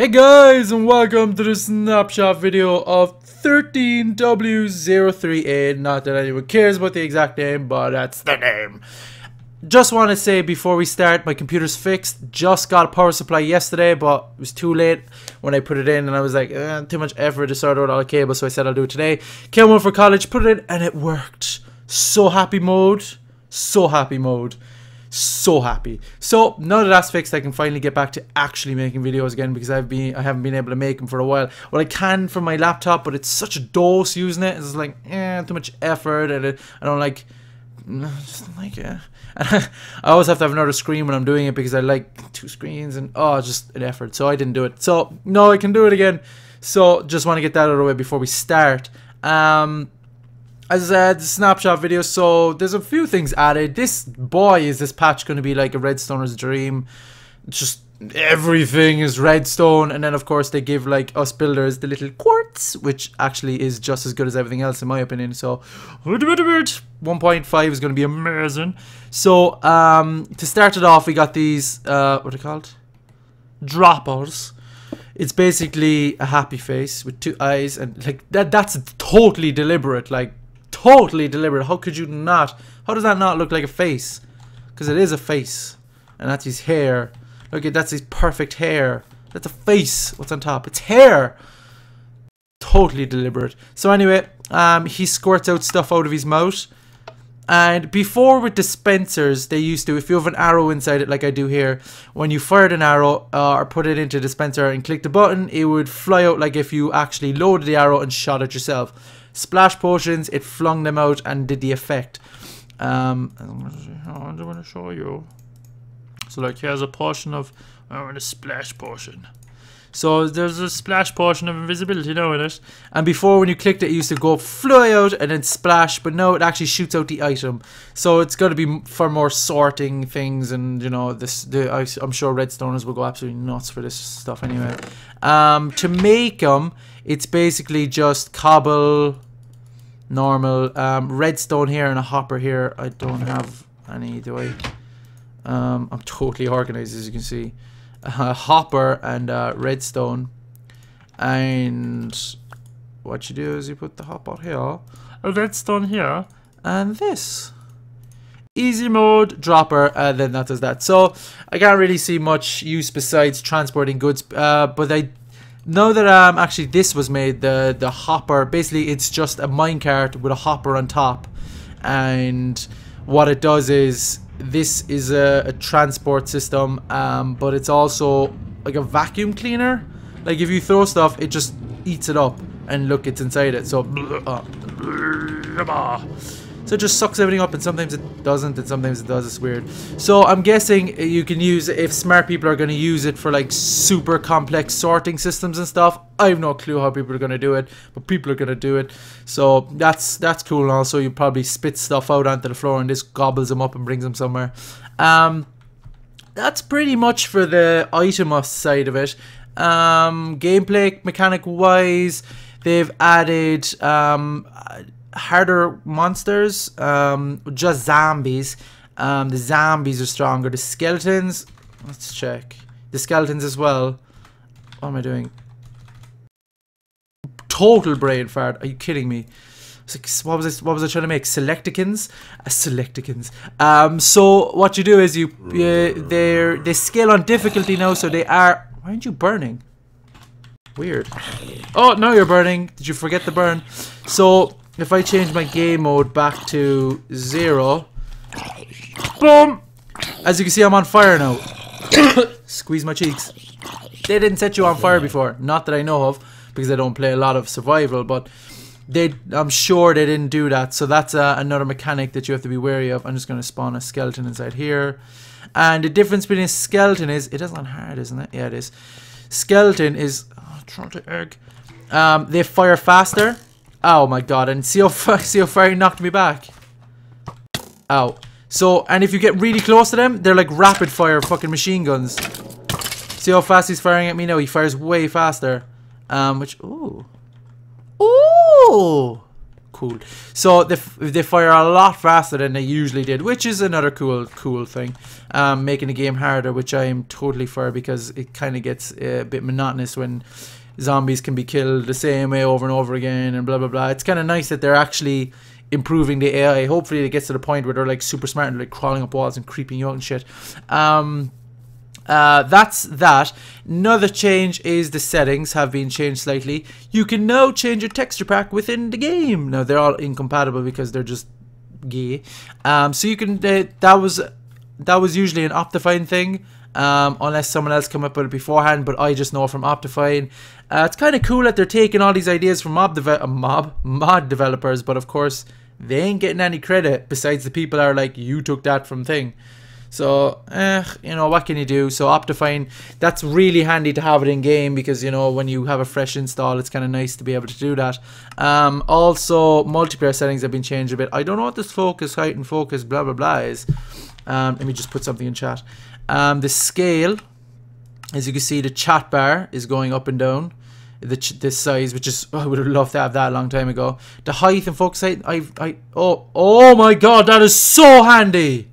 Hey guys, and welcome to the snapshot video of 13W038. Not that anyone cares about the exact name, but that's the name. Just want to say before we start, my computer's fixed. Just got a power supply yesterday, but it was too late when I put it in, and I was like, too much effort to sort out all the cables, so I said I'll do it today. Came home for college, put it in, and it worked. So happy mode. So happy mode. So happy. So now that that's fixed, I can finally get back to actually making videos again, because I haven't been able to make them for a while. Well, I can from my laptop, but it's such a dose using it. It's like too much effort, and I don't like just like and I always have to have another screen when I'm doing it, because I like two screens, and just an effort. So I didn't do it. So no, I can do it again. So just want to get that out of the way before we start. As I said, the snapshot video, so there's a few things added. This patch going to be like a redstoner's dream. Just everything is redstone, and then of course they give like us builders the little quartz, which actually is just as good as everything else in my opinion. So 1.5 is going to be amazing. So to start it off, we got these what are they called? Droppers. It's basically a happy face with two eyes, and like that's totally deliberate, like totally deliberate. How could you not? How does that not look like a face? Because it is a face, and that's his hair. Look at that's his perfect hair. That's a face. What's on top? It's hair. Totally deliberate. So anyway, he squirts out stuff out of his mouth. And before with dispensers, they used to, if you have an arrow inside it like I do here, when you fired an arrow or put it into a dispenser and click the button, it would fly out like if you actually loaded the arrow and shot it yourself. Splash potions, it flung them out and did the effect. I'm going to show you. So like here's a portion of a splash potion. So there's a splash portion of invisibility now in it. And before, when you clicked it, it used to go fly out and then splash, but now it actually shoots out the item. So it's going to be for more sorting things, and you know, I'm sure redstoners will go absolutely nuts for this stuff anyway. To make them, it's basically just cobble, normal, redstone here and a hopper here. I don't have any, do I? I'm totally organized, as you can see. Hopper and redstone, and what you do is you put the hopper here, a redstone here, and this easy mode dropper, and then that does that. So I can't really see much use besides transporting goods, but now that actually this was made, the hopper, basically it's just a minecart with a hopper on top, and what it does is, this is a transport system, but it's also like a vacuum cleaner. Like if you throw stuff, it just eats it up, and look, it's inside it. So it just sucks everything up, and sometimes it doesn't, and sometimes it does. It's weird. So I'm guessing you can use it if smart people are going to use it for like super complex sorting systems and stuff. I have no clue how people are going to do it, but people are going to do it. So that's cool. And also, you probably spit stuff out onto the floor, and this gobbles them up and brings them somewhere. That's pretty much for the item side of it. Gameplay mechanic wise, they've added harder monsters, just zombies. The zombies are stronger. The skeletons, let's check the skeletons as well. What am I doing? Total brain fart. Are you kidding me? Like, what was I trying to make? Selecticons? Selecticons. So what you do is they scale on difficulty now, so they are. Why aren't you burning? Weird. Oh, now you're burning. Did you forget the burn? So if I change my game mode back to 0, boom! As you can see, I'm on fire now. Squeeze my cheeks. They didn't set you on fire before, not that I know of, because I don't play a lot of survival, but I'm sure they didn't do that. So that's another mechanic that you have to be wary of. I'm just going to spawn a skeleton inside here. And the difference between a skeleton is, it is on hard, isn't it? Yeah, it is. Skeleton is, trying to egg. They fire faster. Oh my god, and see how far he knocked me back. Ow. So, and if you get really close to them, they're like rapid fire fucking machine guns. See how fast he's firing at me now? He fires way faster. Ooh. Ooh! cool. So they fire a lot faster than they usually did, which is another cool thing. Making the game harder, which I am totally for, because it kind of gets a bit monotonous when zombies can be killed the same way over and over again and blah blah blah. It's kind of nice that they're actually improving the AI. Hopefully it gets to the point where they're like super smart and like crawling up walls and creeping you out and shit. That's that. Another change is the settings have been changed slightly. You can now change your texture pack within the game. Now they're all incompatible because they're just gay. So you can that was usually an Optifine thing, unless someone else come up with it beforehand, but I just know from Optifine. It's kind of cool that they're taking all these ideas from mod developers, but of course they ain't getting any credit besides the people that are like, you took that from thing. So, you know, what can you do? So Optifine, that's really handy to have it in game, because, you know, when you have a fresh install, it's kind of nice to be able to do that. Also, multiplayer settings have been changed a bit. I don't know what this focus, height and focus, blah, blah, blah is. Let me just put something in chat. The scale, as you can see, the chat bar is going up and down. This size, which is, I would have loved to have that a long time ago. The height and focus height, oh my god, that is so handy.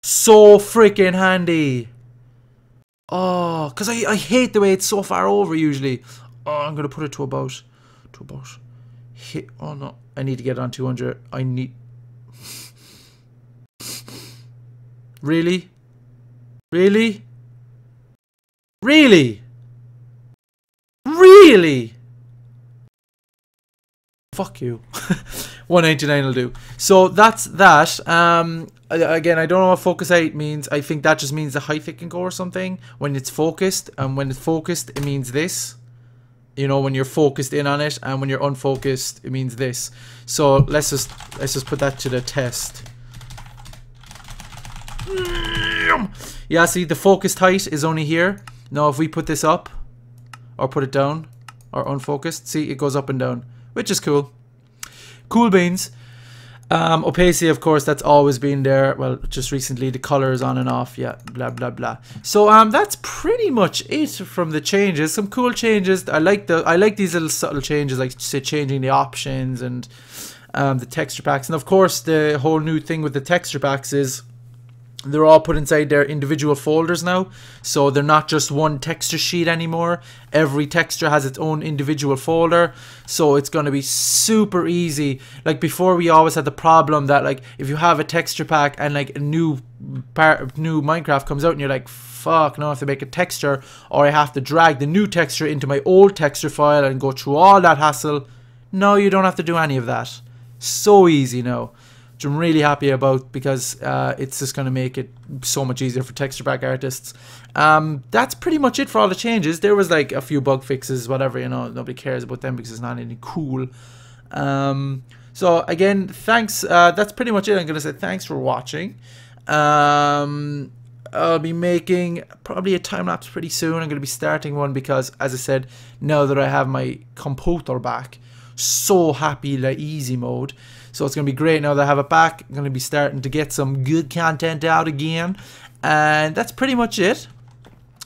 So freaking handy. Oh, because I hate the way it's so far over usually. Oh, I'm going to put it to about hit. Oh no, I need to get on 200. I need. Really? Really? Really? Really? Fuck you. 199 will do. So that's that. Again, I don't know what focus height means. I think that just means the height it can go or something when it's focused. And when it's focused, it means this. You know, when you're focused in on it, and when you're unfocused, it means this. So let's just put that to the test. Yeah, see, the focused height is only here. Now, if we put this up, or put it down, or unfocused, see, it goes up and down, which is cool. Cool beans. Opacity, of course, that's always been there. Well, just recently the color is on and off. Yeah, blah blah blah. So that's pretty much it from the changes. Some cool changes. I like these little subtle changes, like say changing the options and the texture packs. And of course, the whole new thing with the texture packs is they're all put inside their individual folders now. So they're not just one texture sheet anymore. Every texture has its own individual folder. So it's going to be super easy. Like before, we always had the problem that like if you have a texture pack and like a new Minecraft comes out and you're like, fuck, now I have to make a texture, or I have to drag the new texture into my old texture file and go through all that hassle. No, you don't have to do any of that. So easy now. Which I'm really happy about, because it's just going to make it so much easier for texture pack artists. That's pretty much it for all the changes. There was like a few bug fixes, whatever, you know, nobody cares about them because it's not anything cool. So again, thanks. That's pretty much it. I'm going to say thanks for watching. I'll be making probably a time lapse pretty soon. I'm going to be starting one because, as I said, now that I have my computer back, so happy the easy mode. So it's going to be great now that I have it back. I'm going to be starting to get some good content out again. And that's pretty much it.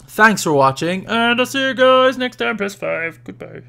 Thanks for watching. And I'll see you guys next time. Press 5. Goodbye.